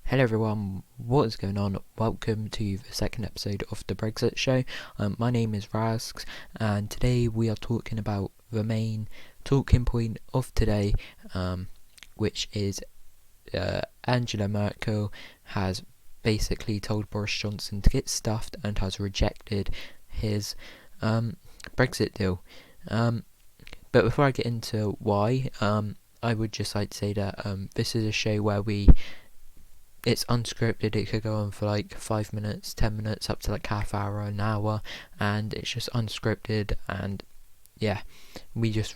Hello everyone, what is going on? Welcome to the second episode of the Brexit show. My name is Rasks, and today we are talking about the main talking point of today, which is Angela Merkel has basically told Boris Johnson to get stuffed and has rejected his Brexit deal. But before I get into why, I would just like to say that this is a show where it's unscripted. It could go on for like 5 minutes, 10 minutes, up to like half hour, an hour, and it's just unscripted. And yeah, we just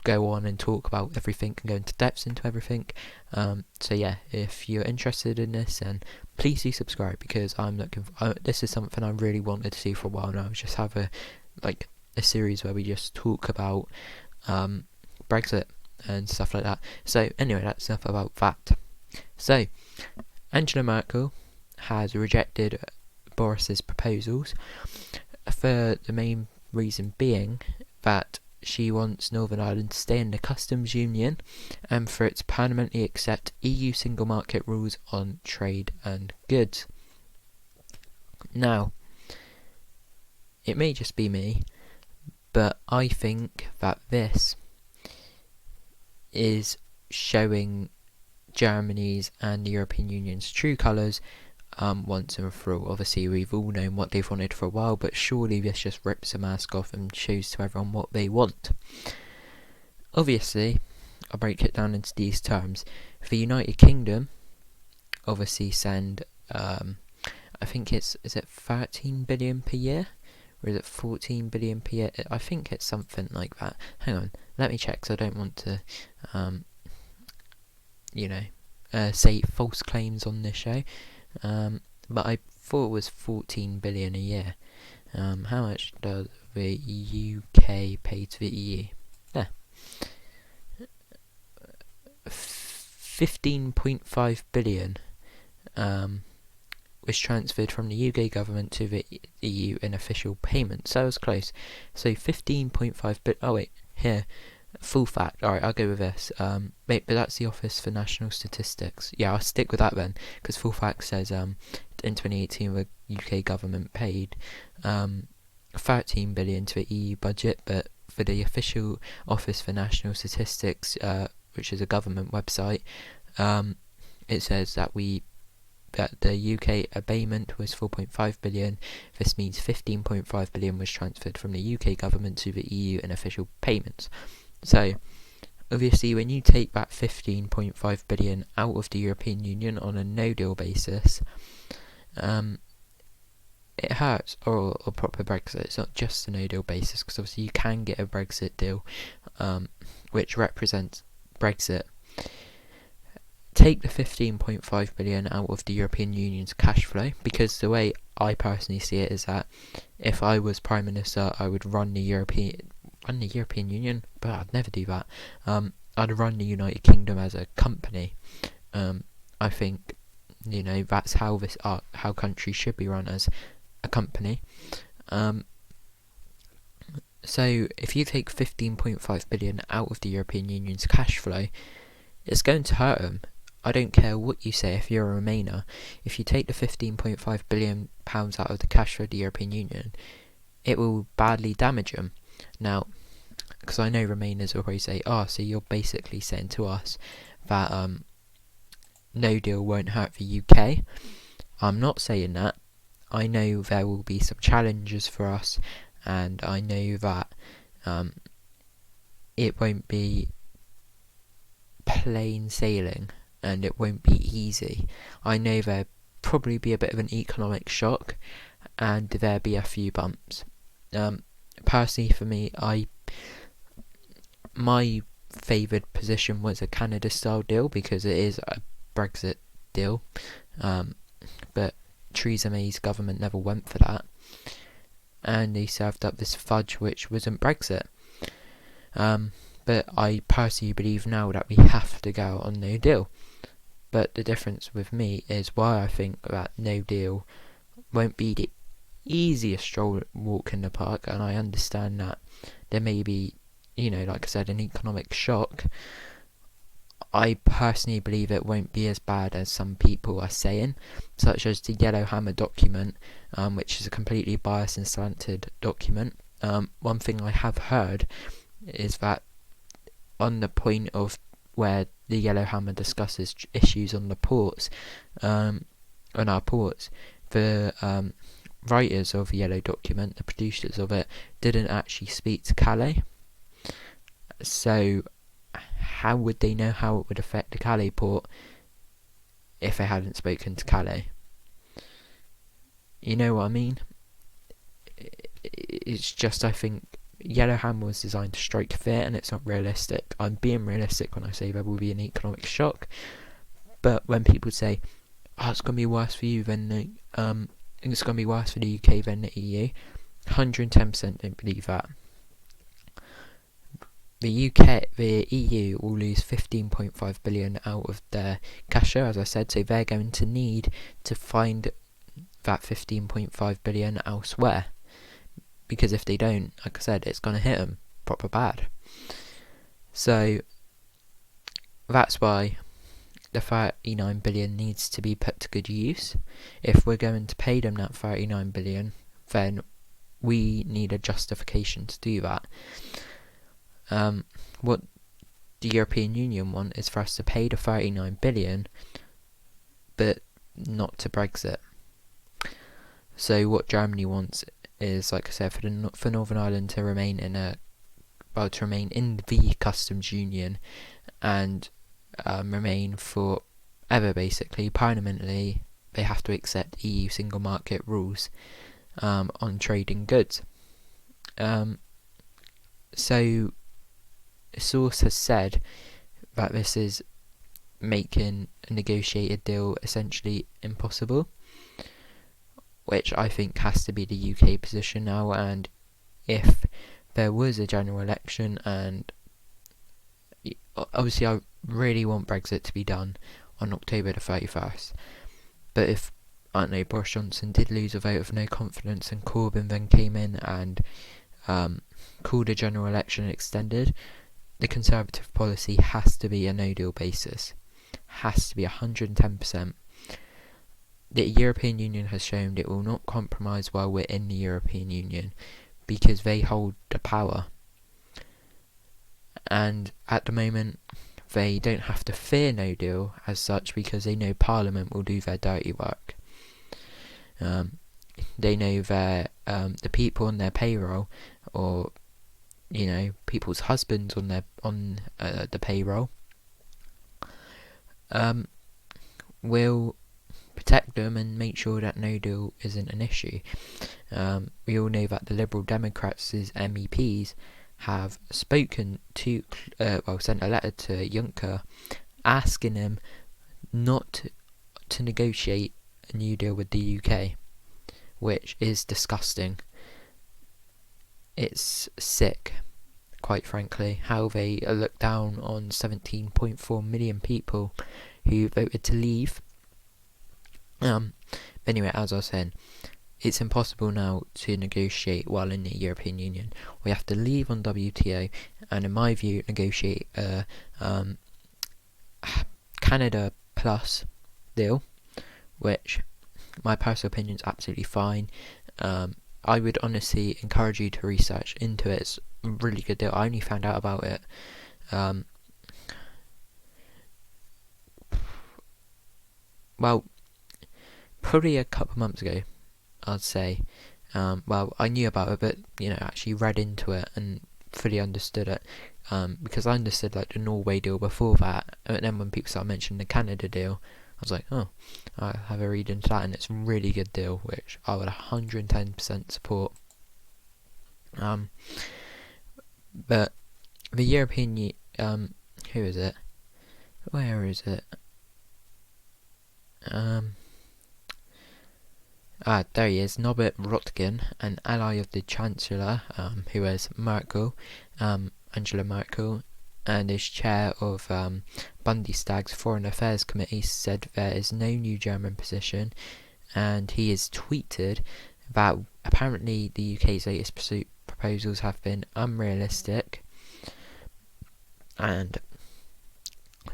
go on and talk about everything and go into depths into everything. So yeah, if you're interested in this, then please do subscribe, because I'm looking for, this is something I really wanted to see for a while now. Just have a series where we just talk about Brexit and stuff like that. So anyway, that's enough about that. So, Angela Merkel has rejected Boris's proposals, for the main reason being that she wants Northern Ireland to stay in the customs union and for it to permanently accept EU single market rules on trade and goods. Now, it may just be me, but I think that this is showing Germany's and the European Union's true colours once and for all. Obviously, we've all known what they've wanted for a while, but surely this just rips the mask off and shows to everyone what they want. Obviously, I'll break it down into these terms. The United Kingdom obviously send, I think is it 13 billion per year? Or is it 14 billion per year? I think it's something like that. Hang on, let me check, because I don't want to say false claims on this show, but I thought it was 14 billion a year. How much does the UK pay to the EU? There, 15.5 billion was transferred from the UK government to the EU in official payments. So I was close. So 15.5 billion. Oh wait, here. Full fact. Alright, I'll go with this. But that's the Office for National Statistics. Yeah, I'll stick with that then, because full fact says in 2018 the UK government paid 13 billion to the EU budget, but for the official Office for National Statistics, which is a government website, it says that the UK abatement was 4.5 billion. This means 15.5 billion was transferred from the UK government to the EU in official payments. So, obviously, when you take that 15.5 billion out of the European Union on a no-deal basis, it hurts, or proper Brexit. It's not just a no-deal basis, because obviously you can get a Brexit deal, which represents Brexit. Take the 15.5 billion out of the European Union's cash flow, because the way I personally see it is that if I was Prime Minister, I would run the European Union, but I'd never do that. I'd run the United Kingdom as a company. I think, that's how how countries should be run, as a company. So if you take 15.5 billion out of the European Union's cash flow, it's going to hurt them. I don't care what you say if you're a Remainer. If you take the 15.5 billion pounds out of the cash flow of the European Union, it will badly damage them. Now, because I know Remainers will probably say, so you're basically saying to us that no deal won't hurt the UK. I'm not saying that. I know there will be some challenges for us, and I know that it won't be plain sailing, and it won't be easy. I know there'll probably be a bit of an economic shock, and there'll be a few bumps. Personally, for me, my favoured position was a Canada-style deal, because it is a Brexit deal, but Theresa May's government never went for that, and they served up this fudge which wasn't Brexit. But I personally believe now that we have to go on no deal. But the difference with me is why I think that no deal won't be the easiest walk in the park, and I understand that there may be, like I said, an economic shock. I personally believe it won't be as bad as some people are saying, such as the Yellow Hammer document, which is a completely biased and slanted document. One thing I have heard is that on the point of where the Yellow Hammer discusses issues on the ports, on our ports, the writers of the Yellow document, the producers of it, didn't actually speak to Calais. So how would they know how it would affect the Calais port if they hadn't spoken to Calais? You know what I mean? It's just, I think Yellowhammer was designed to strike fear, and it's not realistic. I'm being realistic when I say there will be an economic shock, but when people say, "Oh, it's going to be worse for you than the it's going to be worse for the UK than the EU," 110% don't believe that. The EU will lose 15.5 billion out of their cash flow, as I said, so they're going to need to find that 15.5 billion elsewhere. Because if they don't, like I said, it's going to hit them proper bad. So that's why the 39 billion needs to be put to good use. If we're going to pay them that 39 billion, then we need a justification to do that. What the European Union want is for us to pay the 39 billion, but not to Brexit. So what Germany wants is, like I said, for Northern Ireland to remain in the customs union and remain forever. Basically, permanently, they have to accept EU single market rules on trading goods. So a source has said that this is making a negotiated deal essentially impossible, which I think has to be the UK position now. And if there was a general election, and obviously I really want Brexit to be done on October the 31st, but if, I don't know, Boris Johnson did lose a vote of no confidence and Corbyn then came in and called a general election extended, the Conservative policy has to be a no-deal basis. Has to be 110%. The European Union has shown it will not compromise while we're in the European Union, because they hold the power. And at the moment, they don't have to fear no deal as such, because they know Parliament will do their dirty work. They know the people on their payroll, or people's husbands on the payroll, will protect them and make sure that no deal isn't an issue. We all know that the Liberal Democrats' MEPs have spoken to, sent a letter to Juncker asking him not to negotiate a new deal with the UK, which is disgusting. It's sick, quite frankly, how they look down on 17.4 million people who voted to leave. Anyway, as I was saying, it's impossible now to negotiate while in the European Union. We have to leave on WTO, and in my view, negotiate a Canada Plus deal, which my personal opinion is absolutely fine. I would honestly encourage you to research into it. It's a really good deal. I only found out about it probably a couple of months ago, I'd say. I knew about it, but actually read into it and fully understood it, because I understood like the Norway deal before that, and then when people started mentioning the Canada deal, I was like, oh, I'll have a read into that, and it's a really good deal, which I would 110% support. But the European who is it? Where is it? There he is, Norbert Röttgen, an ally of the Chancellor, who is Merkel, Angela Merkel, and is chair of Bundestag's Foreign Affairs Committee, said there is no new German position, and he has tweeted that apparently the UK's latest proposals have been unrealistic, and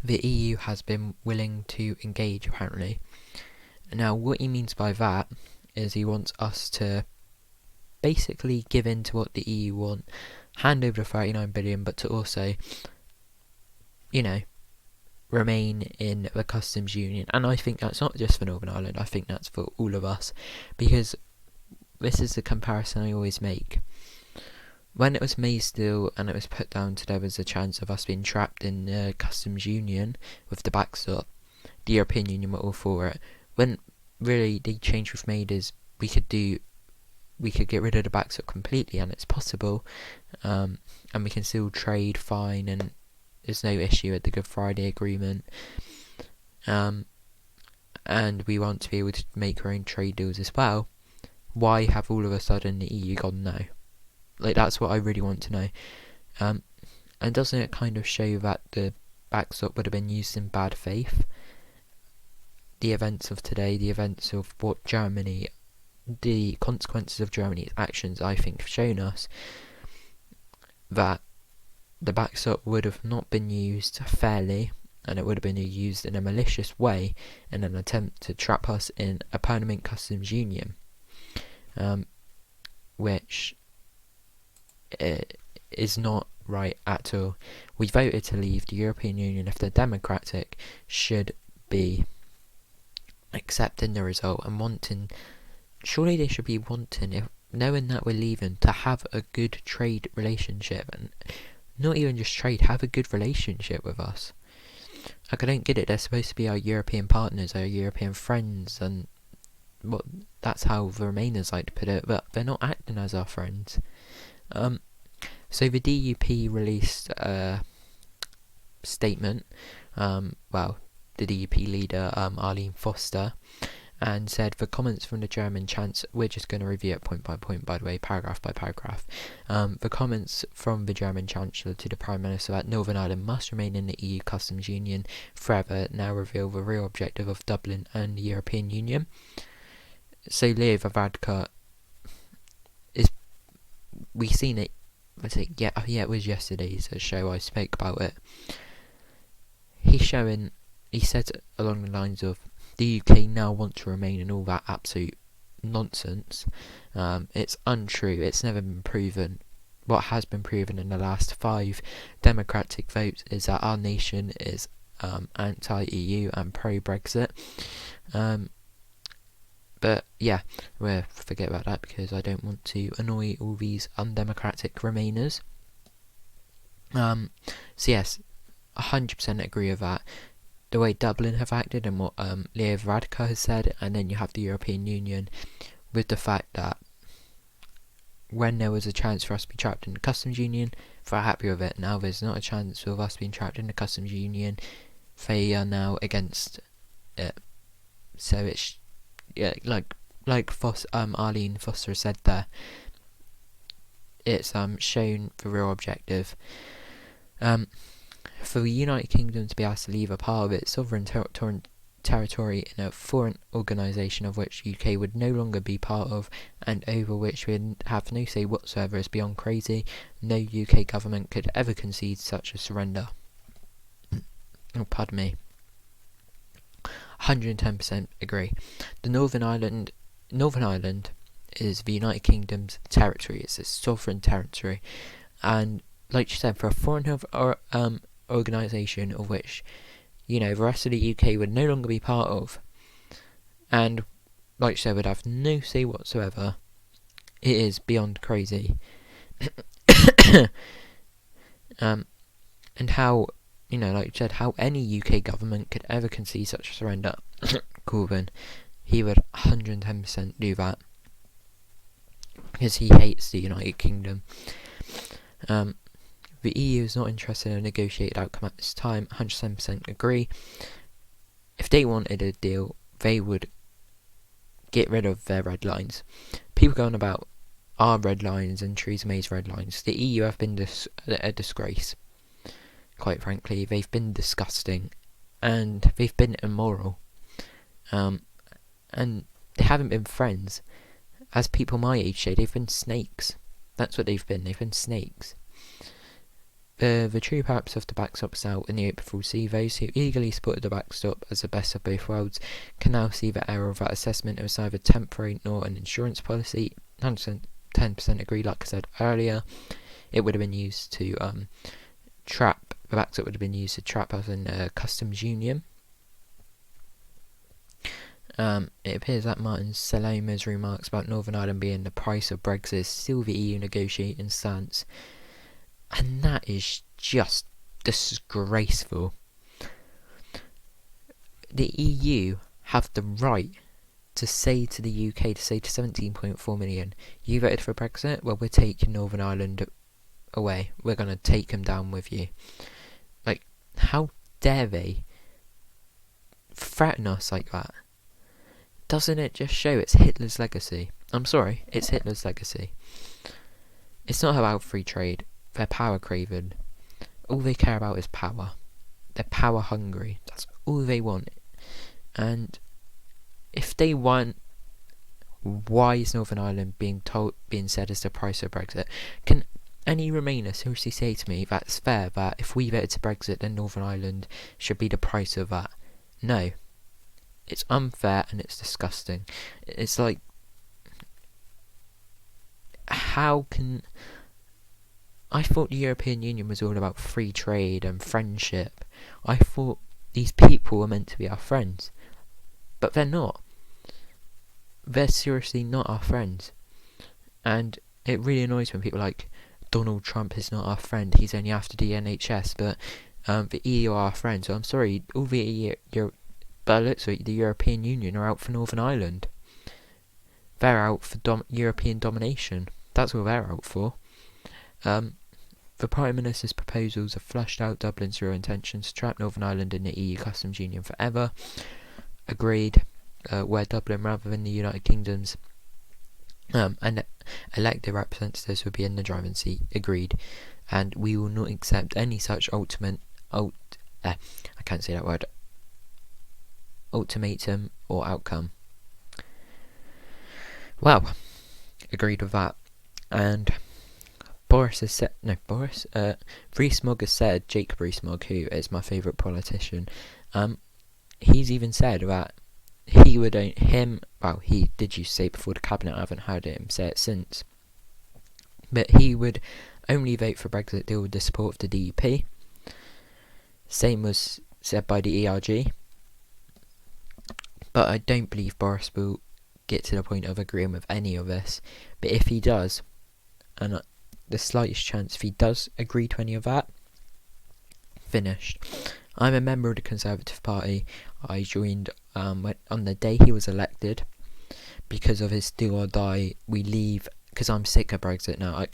the EU has been willing to engage, apparently. Now, what he means by that is he wants us to basically give in to what the EU want, hand over the 39 billion, but to also, remain in the customs union. And I think that's not just for Northern Ireland, I think that's for all of us, because this is the comparison I always make. When it was made still and it was put down to there was a chance of us being trapped in the customs union with the backstop, the European Union were all for it. When really the change we've made is we could get rid of the backstop completely, and it's possible, and we can still trade fine, and there's no issue with the Good Friday Agreement, and we want to be able to make our own trade deals as well. Why have all of a sudden the EU gone no? That's what I really want to know. And doesn't it kind of show that the backstop would have been used in bad faith? The events of today, the events of what Germany, the consequences of Germany's actions, I think, have shown us that the backstop would have not been used fairly, and it would have been used in a malicious way in an attempt to trap us in a permanent customs union, which is not right at all. We voted to leave the European Union. If they're democratic, should be accepting the result and wanting, surely they should be wanting, if knowing that we're leaving, to have a good trade relationship, and not even just trade, have a good relationship with us. I don't get it. They're supposed to be our European partners, our European friends, and that's how the Remainers like to put it, but they're not acting as our friends. So the DUP released a statement, the DUP leader, Arlene Foster, and said the comments from the German Chancellor, we're just going to review it point by point, by the way, paragraph by paragraph. The comments from the German Chancellor to the Prime Minister that Northern Ireland must remain in the EU Customs Union forever now reveal the real objective of Dublin and the European Union. So Leo Varadkar we've seen it, it was yesterday's show I spoke about it. He said along the lines of, the UK now want to remain in all that absolute nonsense. It's untrue, it's never been proven. What has been proven in the last 5 democratic votes is that our nation is anti-EU and pro-Brexit. But yeah, we'll forget about that because I don't want to annoy all these undemocratic Remainers. So yes, 100% agree with that. The way Dublin have acted and what Leo Varadkar has said, and then you have the European Union with the fact that when there was a chance for us to be trapped in the customs union, they're happy with it. Now there's not a chance of us being trapped in the customs union, they are now against it. So it's like Arlene Foster said there, it's shown the real objective. For the United Kingdom to be asked to leave a part of its sovereign territory in a foreign organisation of which UK would no longer be part of and over which we would have no say whatsoever is beyond crazy. No UK government could ever concede such a surrender. Oh, pardon me. 110% agree. The Northern Ireland is the United Kingdom's territory. It's a sovereign territory, and like you said, for a foreign organisation of which the rest of the UK would no longer be part of, and like you said, would have no say whatsoever, it is beyond crazy. And how, like you said, how any UK government could ever concede such a surrender. Corbyn, he would 110% do that because he hates the United Kingdom. The EU is not interested in a negotiated outcome at this time. 100% agree. If they wanted a deal, they would get rid of their red lines. People going about our red lines and Theresa May's red lines. The EU have been a disgrace. Quite frankly, they've been disgusting, and they've been immoral, and they haven't been friends. As people my age say, they've been snakes. That's what they've been. They've been snakes. The true purpose of the backstop is out in the April Sea. Those who eagerly supported the backstop as the best of both worlds can now see the error of that assessment. It was neither temporary nor an insurance policy. 10% agree, like I said earlier. It would have been used to trap, the backstop would have been used to trap us in a customs union. It appears that Martin Saloma's remarks about Northern Ireland being the price of Brexit is still the EU negotiating stance. And that is just disgraceful. The EU have the right to say to the UK, to say to 17.4 million, you voted for Brexit, well, we're taking Northern Ireland away. We're going to take them down with you. Like, how dare they threaten us like that? Doesn't it just show it's Hitler's legacy? I'm sorry, it's Hitler's legacy. It's not about free trade. They're power craving. All they care about is power. They're power hungry. That's all they want. And if they want, why is Northern Ireland being said as the price of Brexit? Can any Remainer seriously say to me that's fair, that if we voted to Brexit then Northern Ireland should be the price of that? No. It's unfair and it's disgusting. It's like, how can... I thought the European Union was all about free trade and friendship. I thought these people were meant to be our friends. But they're not. They're seriously not our friends. And it really annoys when people are like, Donald Trump is not our friend, he's only after the NHS, but the EU are our friends. So I'm sorry, all the EU... But it looks like the European Union are out for Northern Ireland. They're out for European domination. That's what they're out for. The Prime Minister's proposals have flushed out Dublin's real intentions to trap Northern Ireland in the EU customs union forever. Agreed. Where Dublin, rather than the United Kingdom's and elected representatives, will be in the driving seat. Agreed. And we will not accept any such ultimatum or outcome. Well, agreed with that. And Boris has said, Rees-Mogg has said, Jacob Rees-Mogg, who is my favourite politician, he's even said that he would own him, well, he did used to say before the cabinet, I haven't heard him say it since, but he would only vote for Brexit deal with the support of the DUP. Same was said by the ERG. But I don't believe Boris will get to the point of agreeing with any of this. But if he does, and the slightest chance if he does agree to any of that, finished. I'm a member of the Conservative Party. I joined on the day he was elected because of his do or die, we leave, because I'm sick of Brexit now.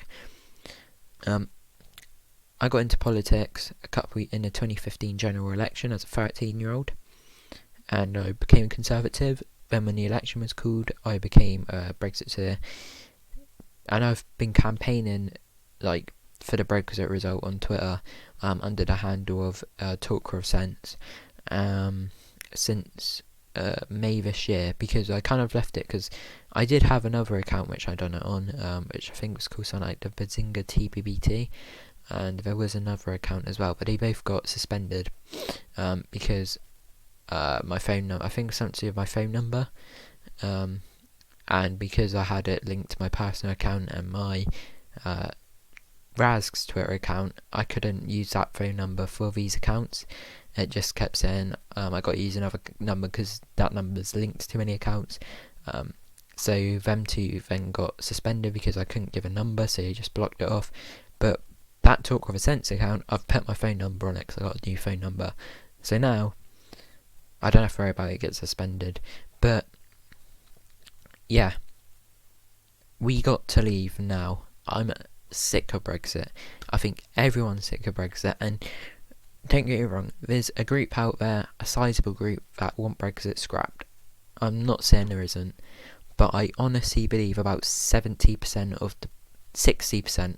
I got into politics in the 2015 general election as a 13-year-old. And I became conservative. Then when the election was called, I became a Brexiteer. And I've been campaigning for the Brexit result on Twitter under the handle of Talker of Sense since May this year, because I kind of left it because I did have another account which I done it on, which I think was called something like the Bazinga TBBT, and there was another account as well, but they both got suspended because my phone number, I think something to do with my phone number, and because I had it linked to my personal account and my Razg's Twitter account, I couldn't use that phone number for these accounts. It just kept saying I got to use another number because that number's linked to too many accounts. So them two then got suspended because I couldn't give a number, so they just blocked it off. But that Talk with a Sense account, I've put my phone number on it because I got a new phone number. So now I don't have to worry about it getting suspended. But yeah, we got to leave now. I'm sick of Brexit. I think everyone's sick of Brexit, and don't get me wrong, there's a group out there, a sizable group, that want Brexit scrapped. I'm not saying there isn't, but I honestly believe about 70% of the 60%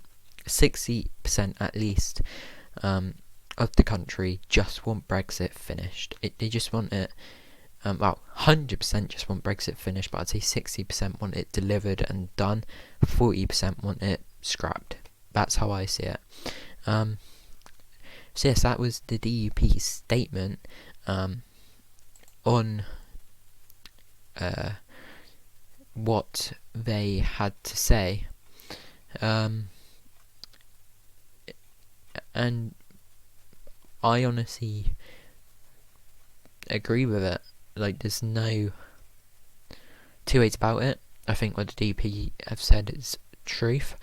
at least of the country just want Brexit finished. They just want it, 100% just want Brexit finished, but I'd say 60% want it delivered and done, 40% want it scrapped. That's how I see it. So yes, that was the DUP's statement on what they had to say, and I honestly agree with it. Like, there's no two ways about it. I think what the DP have said is truth.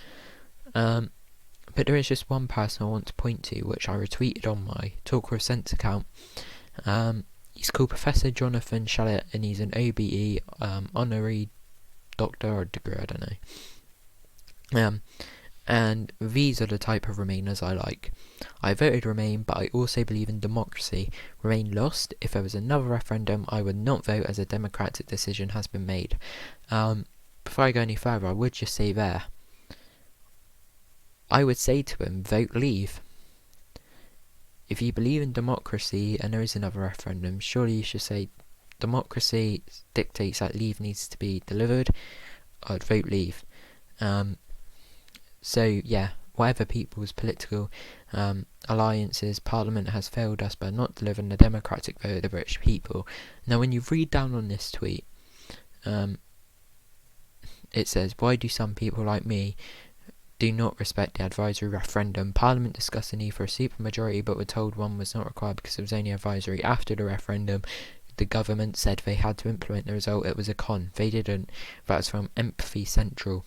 But there is just one person I want to point to, which I retweeted on my Talker of Sense account. He's called Professor Jonathan Shallett, and he's an OBE honorary doctor or degree, I don't know. And these are the type of Remainers I like. I voted Remain, but I also believe in democracy. Remain lost. If there was another referendum, I would not vote, as a democratic decision has been made. Before I go any further, I would just say there, I would say to him, vote Leave. If you believe in democracy and there is another referendum, surely you should say democracy dictates that Leave needs to be delivered. I'd vote Leave. So yeah, whatever people's political alliances, Parliament has failed us by not delivering the democratic vote of the British people. Now when you read down on this tweet, it says, why do some people like me do not respect the advisory referendum? Parliament discussed the need for a supermajority, but were told one was not required because it was only advisory. After the referendum, the government said they had to implement the result. It was a con. They didn't. That's from Empathy Central.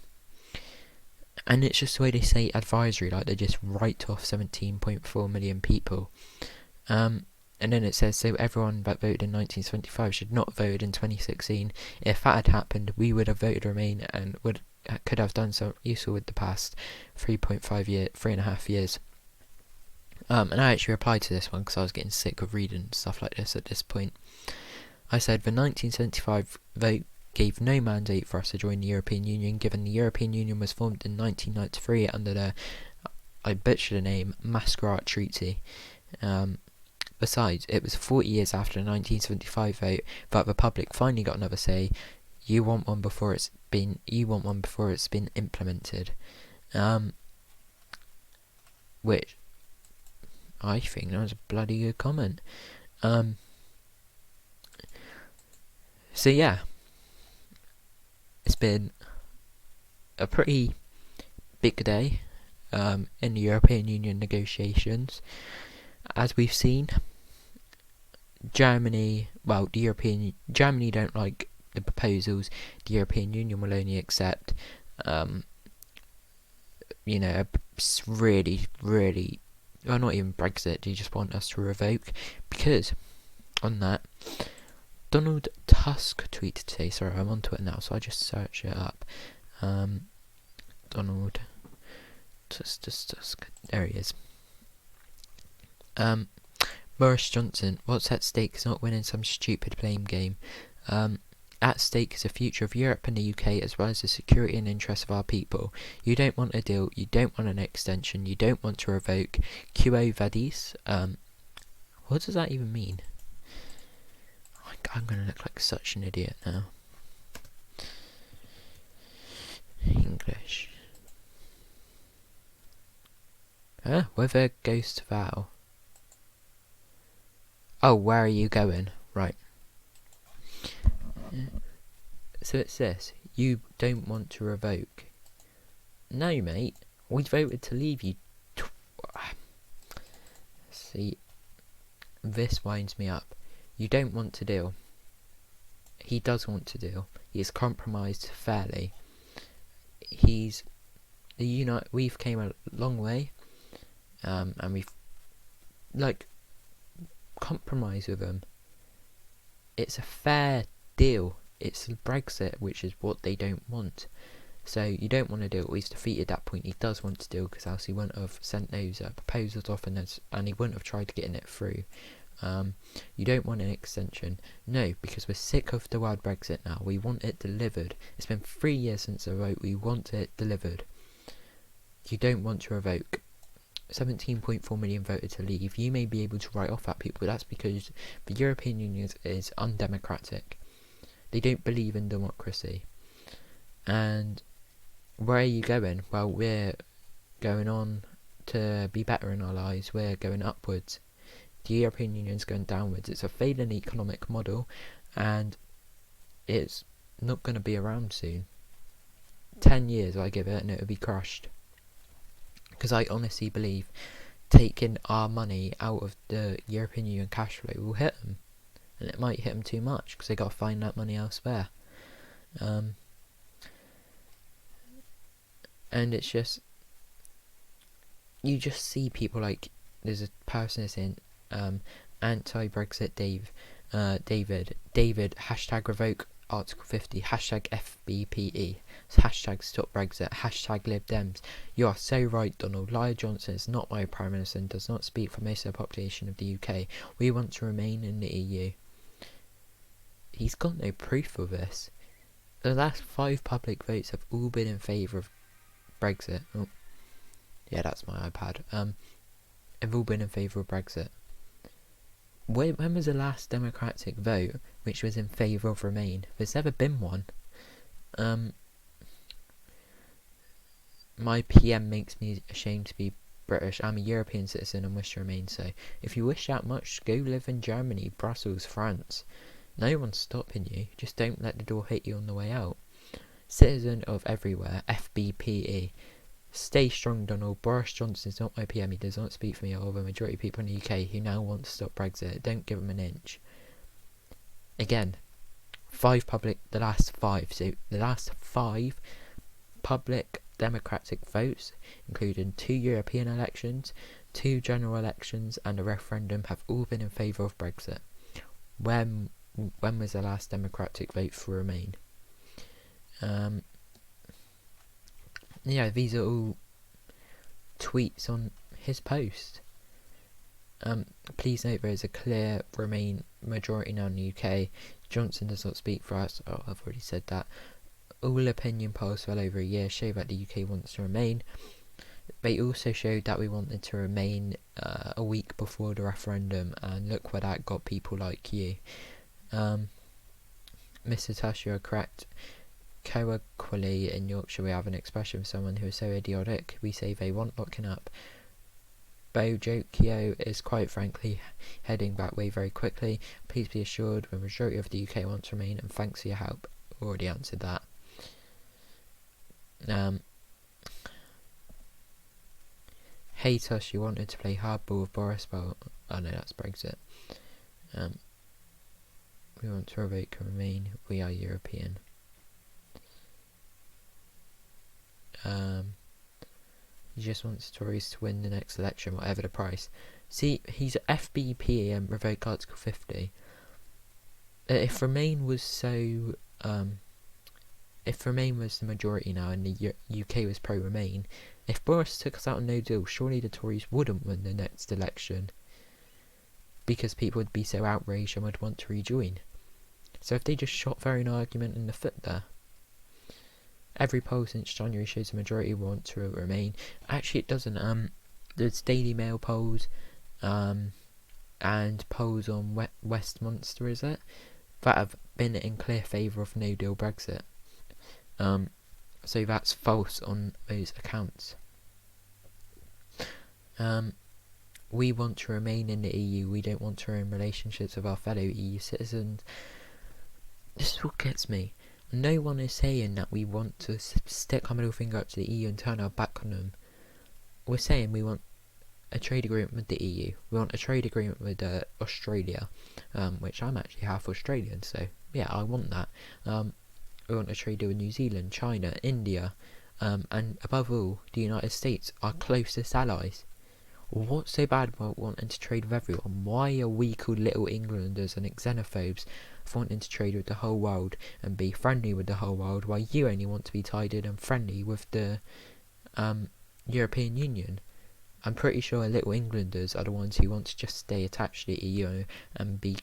And it's just the way they say advisory, like they just write off 17.4 million people. And then it says, so everyone that voted in 1975 should not have voted in 2016. If that had happened, we would have voted Remain and could have done so useful with the past 3.5 years. And I actually replied to this one because I was getting sick of reading stuff like this at this point. I said, the 1975 vote gave no mandate for us to join the European Union, given the European Union was formed in 1993 under the, I butchered the name, Mascrat Treaty. Besides, it was 40 years after the 1975 vote that the public finally got another say. You want one before it's been implemented. Which I think that was a bloody good comment. So yeah, it's been a pretty big day in the European Union negotiations. As we've seen, Germany don't like the proposals. The European Union will only accept, really, well, not even Brexit. They just want us to revoke, because on that, Donald Tusk tweeted today. Sorry, I'm onto it now, so I just search it up. Donald Tusk. There he is. Boris Johnson, what's at stake is not winning some stupid blame game. At stake is the future of Europe and the UK, as well as the security and interests of our people. You don't want a deal, you don't want an extension, you don't want to revoke. Quo vadis? What does that even mean? I'm going to look like such an idiot now. English. Whether ghost vow. Oh, where are you going? Right. So it's this. You don't want to revoke. No, mate. We voted to leave you. See, this winds me up. You don't want to deal. He does want to deal. He is compromised fairly. We've came a long way, and we've compromise with him. It's a fair deal. It's Brexit, which is what they don't want. So you don't want to deal. He's defeated that point. He does want to deal, because else he wouldn't have sent those proposals off, and he wouldn't have tried getting it through. You don't want an extension. No, because we're sick of the word Brexit now. We want it delivered. It's been 3 years since the vote. We want it delivered. You don't want to revoke. 17.4 million voted to leave. You may be able to write off that people, but that's because the European Union is undemocratic. They don't believe in democracy. And where are you going? Well, we're going on to be better in our lives. We're going upwards. The European Union's going downwards. It's a failing economic model, and it's not going to be around soon. 10 years I give it, and it'll be crushed. Because I honestly believe taking our money out of the European Union cash flow will hit them. And it might hit them too much, because they got to find that money elsewhere. And it's just, you just see people like, there's a person that's in anti-Brexit David, hashtag revoke Article 50, hashtag FBPE, hashtag stop Brexit, hashtag Lib Dems. You are so right, Donald. Liar Johnson is not my Prime Minister and does not speak for most of the population of the UK. We want to remain in the EU. He's got no proof of this. The last 5 public votes have all been in favour of Brexit. Oh, yeah, that's my iPad. Have all been in favour of Brexit. When was the last democratic vote which was in favour of Remain? There's never been one. My PM makes me ashamed to be British. I'm a European citizen and wish to remain so. If you wish that much, go live in Germany, Brussels, France. No one's stopping you. Just don't let the door hit you on the way out. Citizen of everywhere. FBPE. Stay strong, Donald. Boris Johnson is not my PM. He does not speak for me or the majority of people in the UK who now want to stop Brexit. Don't give him an inch. Again, the last five public democratic votes, including 2 European elections, 2 general elections, and a referendum, have all been in favour of Brexit. When was the last democratic vote for Remain? Yeah, these are all tweets on his post. Please note there is a clear Remain majority now in the UK. Johnson does not speak for us. Oh, I've already said that. All opinion polls for well over a year show that the UK wants to remain. They also showed that we wanted to remain a week before the referendum, and look where that got people like you. Mr. Tush, you are correct. Colloquially in Yorkshire we have an expression for someone who is so idiotic, we say they want locking up. Bojokio is quite frankly heading that way very quickly. Please be assured the majority of the UK want to remain, and thanks for your help. Already answered that. Hey Tush, you wanted to play hardball with Boris, but oh no, that's Brexit. We want to revoke and remain. We are European. He just wants Tories to win the next election, whatever the price. See, he's FBP and revoke Article 50. If Remain was if Remain was the majority now and the UK was pro-Remain, if Boris took us out on no deal, surely the Tories wouldn't win the next election, because people would be so outraged and would want to rejoin. So if they just shot their own argument in the foot there. Every poll since January shows the majority want to remain. Actually, it doesn't. There's Daily Mail polls, and polls on Westminster, is it, that have been in clear favour of no deal Brexit. So that's false on those accounts. We want to remain in the EU. We don't want to ruin relationships with our fellow EU citizens. This is what gets me. No one is saying that we want to stick our middle finger up to the EU and turn our back on them. We're saying we want a trade agreement with the EU. We want a trade agreement with Australia, which I'm actually half Australian, so yeah, I want that. We want a trade deal with New Zealand, China, India, and above all, the United States, our closest allies. What's so bad about wanting to trade with everyone? Why are we called Little Englanders and xenophobes for wanting to trade with the whole world and be friendly with the whole world, while you only want to be tied in and friendly with the European Union? I'm pretty sure Little Englanders are the ones who want to just stay attached to the EU and be,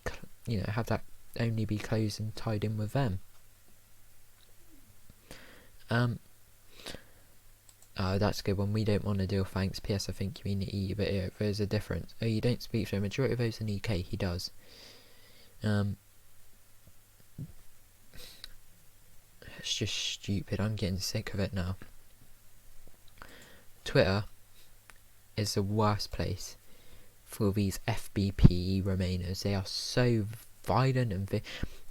have that only be closed and tied in with them. Oh, that's a good one. We don't want to deal, thanks. P.S. I think you mean the EU, but yeah, there's a difference. Oh, you don't speak for the majority of those in the UK. He does. It's just stupid. I'm getting sick of it now. Twitter is the worst place for these FBPE Remainers. They are so violent and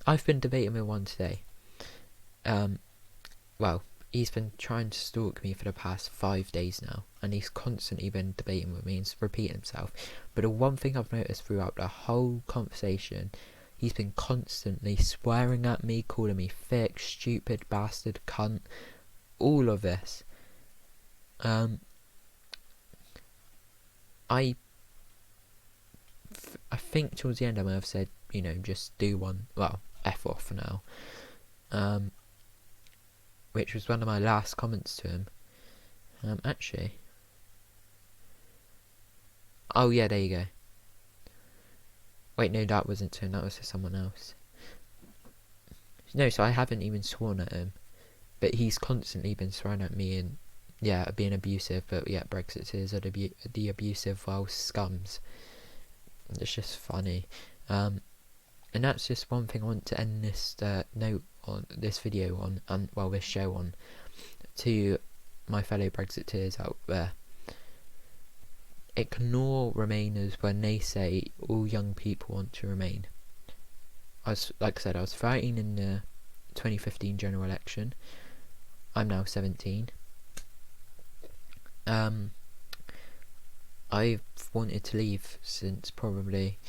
I've been debating with one today. Well, he's been trying to stalk me for the past 5 days now, and he's constantly been debating with me and repeating himself. But the one thing I've noticed throughout the whole conversation, he's been constantly swearing at me, calling me thick, stupid, bastard, cunt, all of this. I think towards the end I may have said, just do one, well, F off for now. Which was one of my last comments to him. Actually. Oh yeah, there you go. Wait, no, that wasn't to him, that was to someone else. No, so I haven't even sworn at him. But he's constantly been swearing at me and, being abusive. But yeah, Brexiteers are the abusive, well, scums. It's just funny. And that's just one thing I want to end this note on, this video on, and well, this show on, to my fellow Brexiteers out there. Ignore Remainers when they say all young people want to remain. Like I said, I was 13 in the 2015 general election. I'm now 17. I've wanted to leave since probably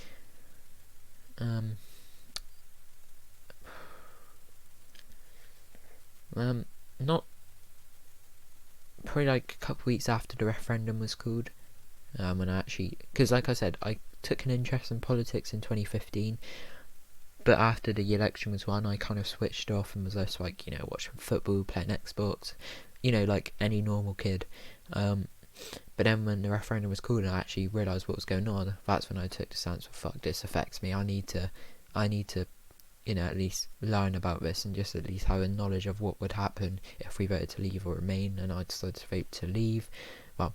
not probably like a couple weeks after the referendum was called. When I actually, because like I said, I took an interest in politics in 2015, but after the election was won, I kind of switched off and was just like, watching football, playing Xbox, like any normal kid. But then when the referendum was called and I actually realised what was going on, that's when I took the stance of, fuck, this affects me. I need to, at least learn about this and just at least have a knowledge of what would happen if we voted to leave or remain. And I decided to vote to leave. Well,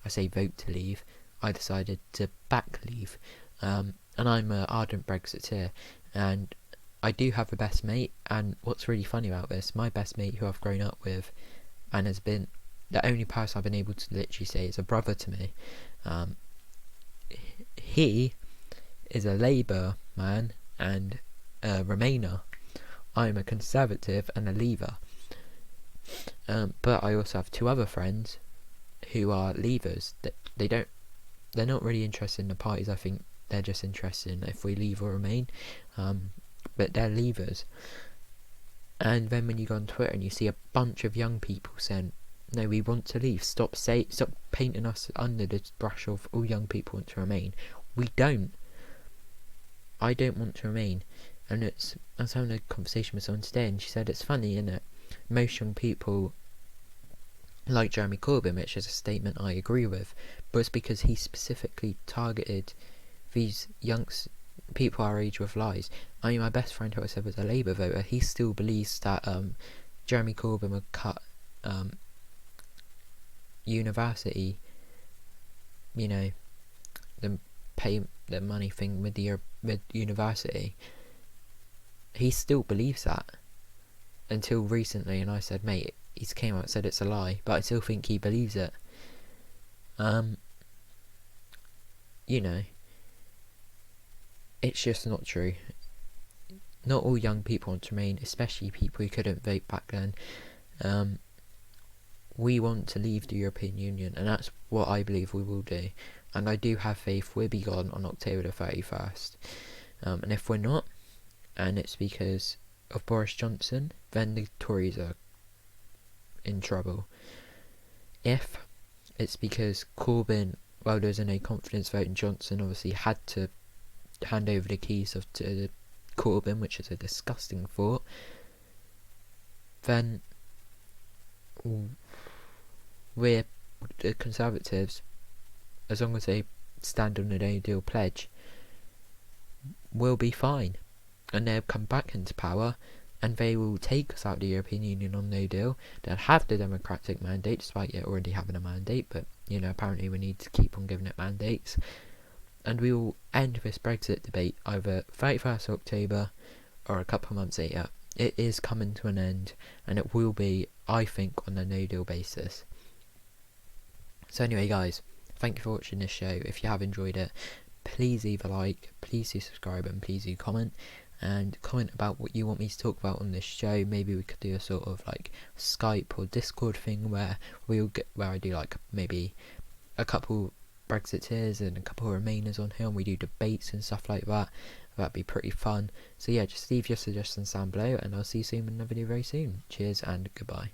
I say vote to leave. I decided to back leave. And I'm an ardent Brexiteer. And I do have a best mate. And what's really funny about this, my best mate who I've grown up with and has been the only person I've been able to literally say is a brother to me. He is a Labour man and a Remainer. I'm a Conservative and a Leaver. But I also have two other friends who are Leavers. They're not really interested in the parties. I think they're just interested in if we leave or remain. But they're Leavers. And then when you go on Twitter and you see a bunch of young people saying, no, we want to leave. Stop painting us under the brush of all young people want to remain. We don't. I don't want to remain. And I was having a conversation with someone today, and she said it's funny, isn't it? Most young people like Jeremy Corbyn, which is a statement I agree with, but it's because he specifically targeted these young people our age with lies. I mean, my best friend who I said was a Labour voter, he still believes that Jeremy Corbyn would cut university, the money thing with university. He still believes that until recently, and I said, mate, he's came out and said it's a lie, but I still think he believes it. It's just not true. Not all young people want to remain, especially people who couldn't vote back then. We want to leave the European Union, and that's what I believe we will do. And I do have faith we'll be gone on October the 31st. And if we're not, and it's because of Boris Johnson, then the Tories are in trouble. If it's because Corbyn, well, there's a no confidence vote, and Johnson obviously had to hand over the keys to Corbyn, which is a disgusting thought, then we're the Conservatives, as long as they stand on the no deal pledge, will be fine, and they'll come back into power, and they will take us out of the European Union on no deal. They'll have the democratic mandate, despite it already having a mandate, but apparently we need to keep on giving it mandates, and we will end this Brexit debate either 31st October or a couple of months later. It is coming to an end, and it will be, I think, on a no deal basis. So anyway, guys, thank you for watching this show. If you have enjoyed it, please leave a like, please do subscribe, and please do comment. And comment about what you want me to talk about on this show. Maybe we could do a sort of like Skype or Discord thing where I do like maybe a couple Brexiteers and a couple Remainers on here, and we do debates and stuff like that. That'd be pretty fun. So yeah, just leave your suggestions down below, and I'll see you soon in another video very soon. Cheers and goodbye.